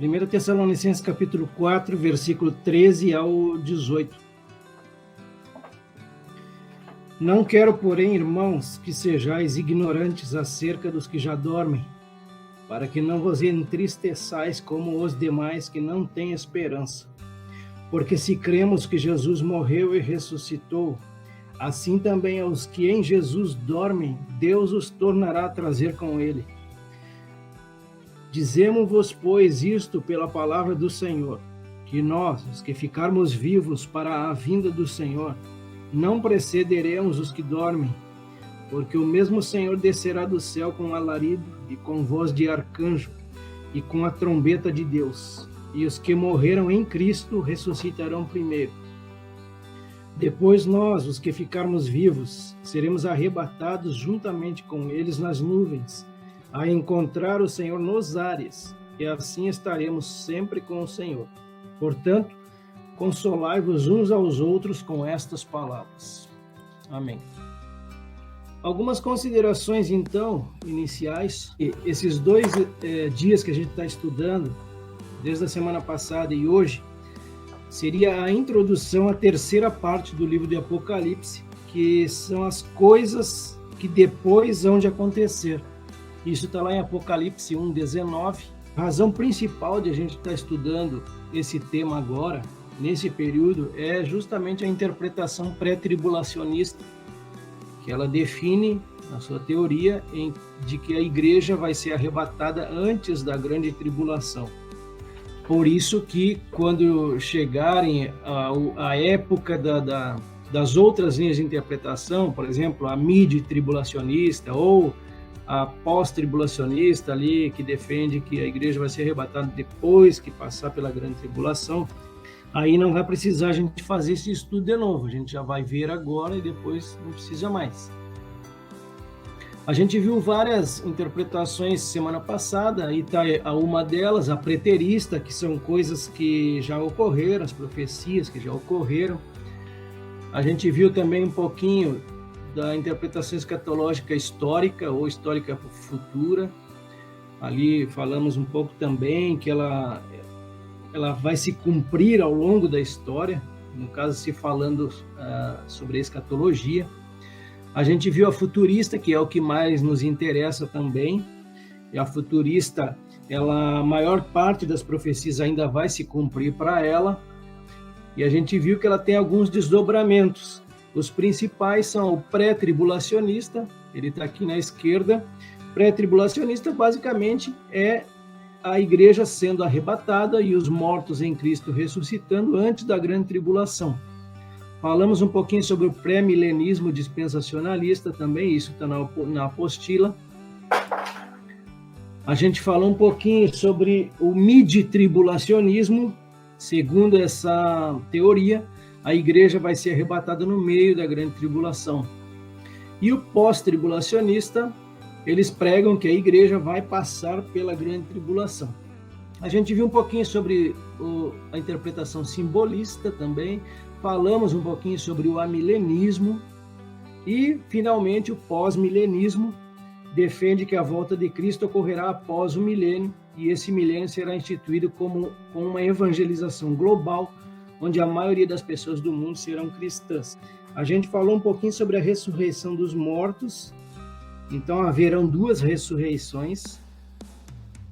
1 Tessalonicenses capítulo 4, versículo 13 ao 18. Não quero, porém, irmãos, que sejais ignorantes acerca dos que já dormem, para que não vos entristeçais como os demais que não têm esperança. Porque se cremos que Jesus morreu e ressuscitou, assim também aos que em Jesus dormem, Deus os tornará a trazer com ele. Dizemos-vos, pois, isto pela palavra do Senhor, que nós, os que ficarmos vivos para a vinda do Senhor, não precederemos os que dormem, porque o mesmo Senhor descerá do céu com alarido e com voz de arcanjo e com a trombeta de Deus, e os que morreram em Cristo ressuscitarão primeiro. Depois nós, os que ficarmos vivos, seremos arrebatados juntamente com eles nas nuvens, a encontrar o Senhor nos ares, e assim estaremos sempre com o Senhor. Portanto, consolai-vos uns aos outros com estas palavras. Amém. Algumas considerações, então, iniciais. Esses 2 dias que a gente está estudando, desde a semana passada e hoje, seria a introdução à terceira parte do livro de Apocalipse, que são as coisas que depois hão de acontecer. Isso está lá em Apocalipse 1:19. A razão principal de a gente estar estudando esse tema agora, nesse período, é justamente a interpretação pré-tribulacionista, que ela define, na sua teoria, de que a igreja vai ser arrebatada antes da grande tribulação. Por isso que, quando chegarem a época das outras linhas de interpretação, por exemplo, a mid-tribulacionista ou a pós-tribulacionista ali, que defende que a igreja vai ser arrebatada depois que passar pela grande tribulação, aí não vai precisar a gente fazer esse estudo de novo, a gente já vai ver agora e depois não precisa mais. A gente viu várias interpretações semana passada, e está uma delas, a preterista, que são coisas que já ocorreram, as profecias que já ocorreram. A gente viu também um pouquinho da interpretação escatológica histórica ou histórica futura. Ali falamos um pouco também que ela vai se cumprir ao longo da história, no caso se falando sobre a escatologia. A gente viu a futurista, que é o que mais nos interessa também, e a futurista, a maior parte das profecias ainda vai se cumprir para ela, e a gente viu que ela tem alguns desdobramentos. Os principais são o pré-tribulacionista, ele está aqui na esquerda. Pré-tribulacionista basicamente é a igreja sendo arrebatada e os mortos em Cristo ressuscitando antes da grande tribulação. Falamos um pouquinho sobre o pré-milenismo dispensacionalista também, isso está na apostila. A gente falou um pouquinho sobre o mid-tribulacionismo. Segundo essa teoria, a igreja vai ser arrebatada no meio da grande tribulação. E o pós-tribulacionista, eles pregam que a igreja vai passar pela grande tribulação. A gente viu um pouquinho sobre a interpretação simbolista também, falamos um pouquinho sobre o amilenismo e, finalmente, o pós-milenismo defende que a volta de Cristo ocorrerá após o milênio e esse milênio será instituído como uma evangelização global, onde a maioria das pessoas do mundo serão cristãs. A gente falou um pouquinho sobre a ressurreição dos mortos. Então haverão 2 ressurreições,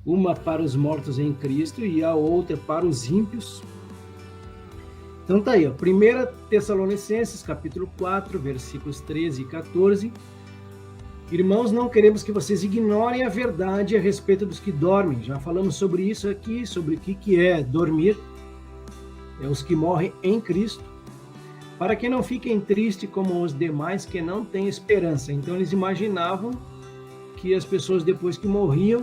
uma para os mortos em Cristo e a outra para os ímpios. Então tá aí, 1 Tessalonicenses, capítulo 4, versículos 13 e 14. Irmãos, não queremos que vocês ignorem a verdade a respeito dos que dormem. Já falamos sobre isso aqui, sobre o que é dormir. É os que morrem em Cristo. Para que não fiquem tristes como os demais que não têm esperança. Então eles imaginavam que as pessoas depois que morriam,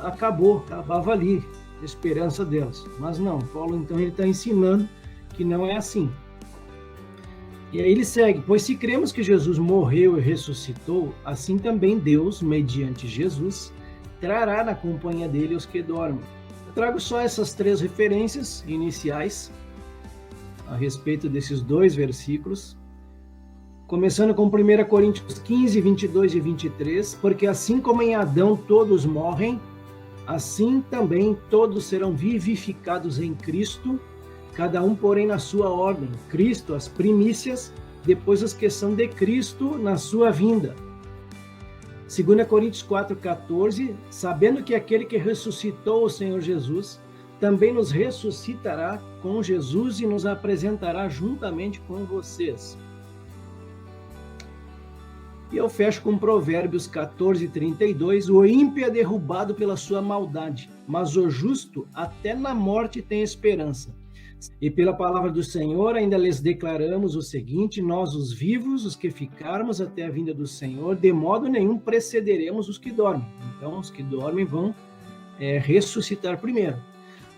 acabava ali a esperança delas. Mas não, Paulo então ele está ensinando que não é assim. E aí ele segue: pois se cremos que Jesus morreu e ressuscitou, assim também Deus, mediante Jesus, trará na companhia dele os que dormem. Eu trago só essas 3 referências iniciais a respeito desses 2 versículos, começando com 1 Coríntios 15, 22 e 23, porque assim como em Adão todos morrem, Assim também todos serão vivificados em Cristo, cada um, porém, na sua ordem. Cristo, as primícias, depois os que são de Cristo na sua vinda. 2 Coríntios 4,14, sabendo que aquele que ressuscitou o Senhor Jesus, também nos ressuscitará com Jesus e nos apresentará juntamente com vocês. E eu fecho com Provérbios 14:32, o ímpio é derrubado pela sua maldade, mas o justo até na morte tem esperança. E pela palavra do Senhor ainda lhes declaramos o seguinte: nós os vivos, os que ficarmos até a vinda do Senhor, de modo nenhum precederemos os que dormem. Então os que dormem vão ressuscitar primeiro.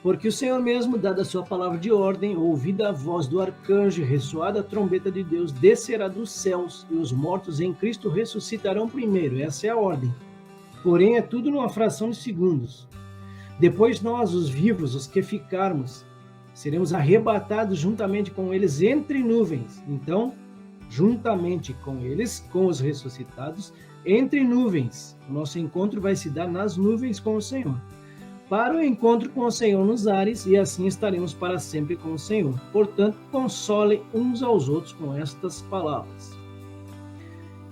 Porque o Senhor mesmo, dada a sua palavra de ordem, ouvida a voz do arcanjo, ressoada a trombeta de Deus, descerá dos céus, e os mortos em Cristo ressuscitarão primeiro. Essa é a ordem. Porém, é tudo numa fração de segundos. Depois nós, os vivos, os que ficarmos, seremos arrebatados juntamente com eles entre nuvens. Então, juntamente com eles, com os ressuscitados, entre nuvens. O nosso encontro vai se dar nas nuvens com o Senhor, para o encontro com o Senhor nos ares, e assim estaremos para sempre com o Senhor. Portanto, consolem uns aos outros com estas palavras.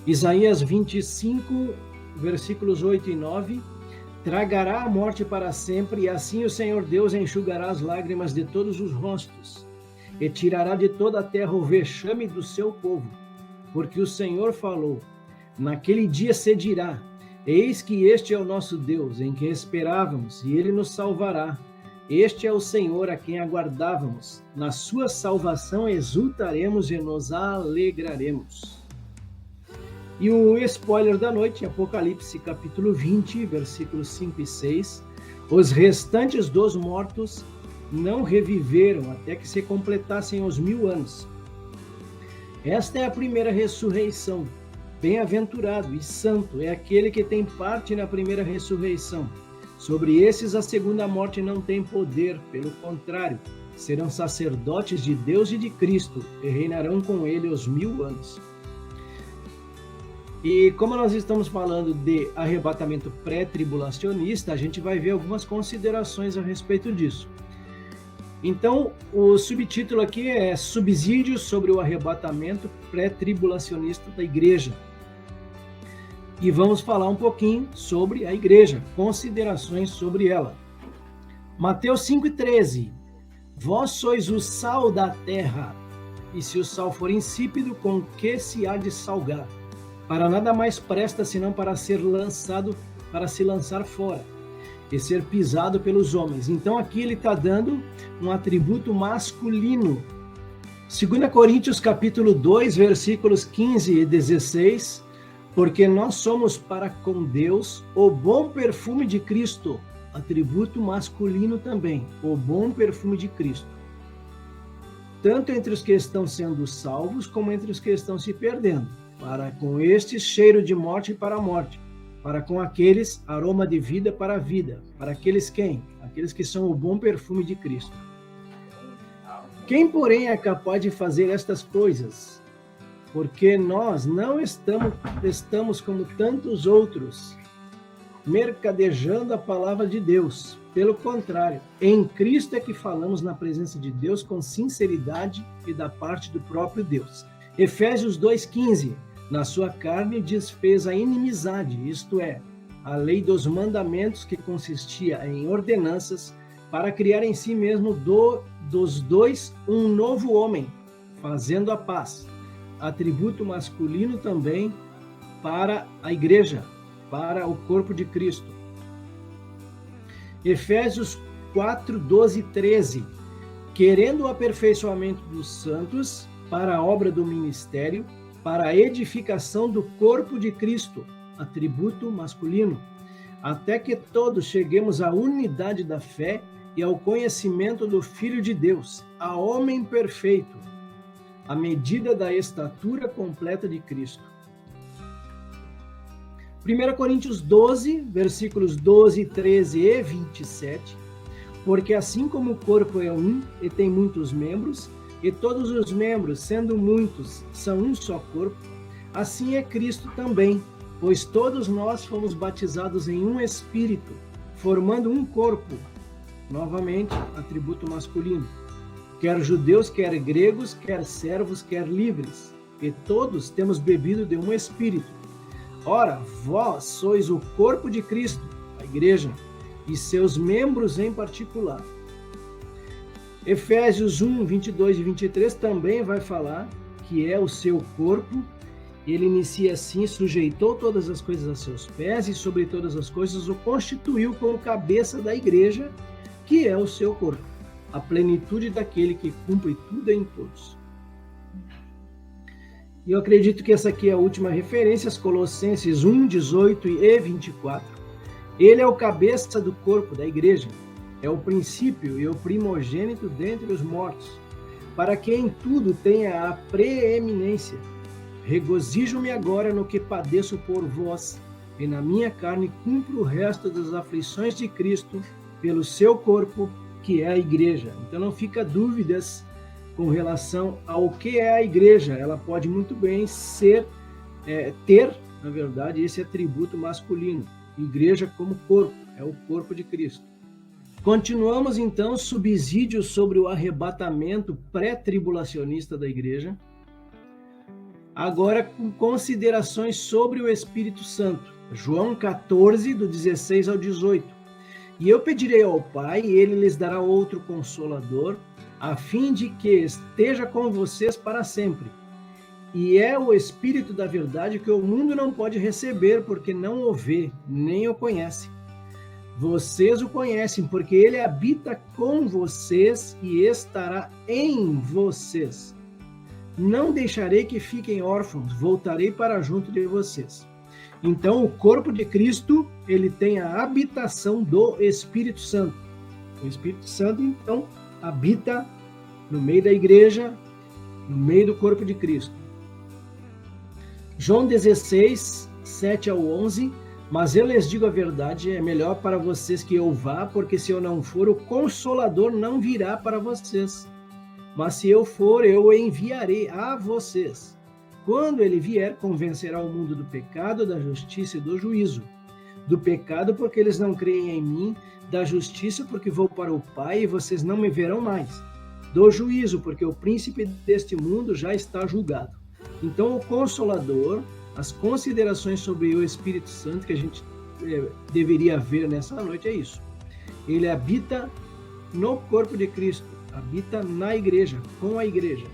Isaías 25, versículos 8 e 9. Tragará a morte para sempre, e assim o Senhor Deus enxugará as lágrimas de todos os rostos, e tirará de toda a terra o vexame do seu povo. Porque o Senhor falou, naquele dia se dirá, eis que este é o nosso Deus, em quem esperávamos, e ele nos salvará. Este é o Senhor a quem aguardávamos. Na sua salvação exultaremos e nos alegraremos. E o spoiler da noite, Apocalipse capítulo 20, versículos 5 e 6. Os restantes dos mortos não reviveram até que se completassem os 1000 anos. Esta é a primeira ressurreição. Bem-aventurado e santo é aquele que tem parte na primeira ressurreição. Sobre esses a segunda morte não tem poder, pelo contrário, serão sacerdotes de Deus e de Cristo, e reinarão com ele os 1000 anos. E como nós estamos falando de arrebatamento pré-tribulacionista, a gente vai ver algumas considerações a respeito disso. Então, o subtítulo aqui é Subsídios sobre o arrebatamento pré-tribulacionista da igreja. E vamos falar um pouquinho sobre a igreja, considerações sobre ela. Mateus 5,13. Vós sois o sal da terra, e se o sal for insípido, com que se há de salgar? Para nada mais presta senão para se lançar fora e ser pisado pelos homens. Então aqui ele está dando um atributo masculino. 2 Coríntios capítulo 2, versículos 15 e 16, porque nós somos para com Deus o bom perfume de Cristo, atributo masculino também, o bom perfume de Cristo. Tanto entre os que estão sendo salvos, como entre os que estão se perdendo. Para com estes, cheiro de morte para a morte. Para com aqueles, aroma de vida para a vida. Para aqueles quem? Aqueles que são o bom perfume de Cristo. Quem, porém, é capaz de fazer estas coisas? Porque nós não estamos como tantos outros, mercadejando a palavra de Deus. Pelo contrário, em Cristo é que falamos na presença de Deus com sinceridade e da parte do próprio Deus. Efésios 2,15. Na sua carne desfez a inimizade, isto é, a lei dos mandamentos, que consistia em ordenanças, para criar em si mesmo dos dois um novo homem, fazendo a paz. Atributo masculino também para a igreja, para o corpo de Cristo. Efésios 4, 12 e 13. Querendo o aperfeiçoamento dos santos para a obra do ministério, para a edificação do corpo de Cristo, atributo masculino, até que todos cheguemos à unidade da fé e ao conhecimento do Filho de Deus, a homem perfeito, à medida da estatura completa de Cristo. 1 Coríntios 12, versículos 12, 13 e 27, porque assim como o corpo é um e tem muitos membros, e todos os membros, sendo muitos, são um só corpo, assim é Cristo também, pois todos nós fomos batizados em um Espírito, formando um corpo. Novamente, atributo masculino. Quer judeus, quer gregos, quer servos, quer livres. E todos temos bebido de um espírito. Ora, vós sois o corpo de Cristo, a igreja, e seus membros em particular. Efésios 1, 22 e 23 também vai falar que é o seu corpo. Ele inicia assim: sujeitou todas as coisas a seus pés e sobre todas as coisas o constituiu como cabeça da igreja, que é o seu corpo, a plenitude daquele que cumpre tudo em todos. E eu acredito que essa aqui é a última referência, Colossenses 1, 18 e 24. Ele é o cabeça do corpo da igreja, é o princípio e o primogênito dentre os mortos, para que em tudo tenha a preeminência. Regozijo-me agora no que padeço por vós, e na minha carne cumpro o resto das aflições de Cristo pelo seu corpo, que é a igreja. Então não fica dúvidas com relação ao que é a igreja. Ela pode muito bem ter, na verdade, esse atributo masculino. Igreja como corpo, é o corpo de Cristo. Continuamos então subsídios sobre o arrebatamento pré-tribulacionista da igreja. Agora com considerações sobre o Espírito Santo. João 14, do 16 ao 18. E eu pedirei ao Pai, e ele lhes dará outro Consolador, a fim de que esteja com vocês para sempre. E é o Espírito da verdade que o mundo não pode receber, porque não o vê, nem o conhece. Vocês o conhecem, porque ele habita com vocês e estará em vocês. Não deixarei que fiquem órfãos, voltarei para junto de vocês. Então, o corpo de Cristo, ele tem a habitação do Espírito Santo. O Espírito Santo, então, habita no meio da igreja, no meio do corpo de Cristo. João 16, 7 ao 11. Mas eu lhes digo a verdade, é melhor para vocês que eu vá, porque se eu não for, o Consolador não virá para vocês. Mas se eu for, eu o enviarei a vocês. Quando ele vier, convencerá o mundo do pecado, da justiça e do juízo. Do pecado, porque eles não creem em mim. Da justiça, porque vou para o Pai e vocês não me verão mais. Do juízo, porque o príncipe deste mundo já está julgado. Então, o Consolador, as considerações sobre o Espírito Santo que a gente deveria ver nessa noite é isso. Ele habita no corpo de Cristo, habita na igreja, com a igreja.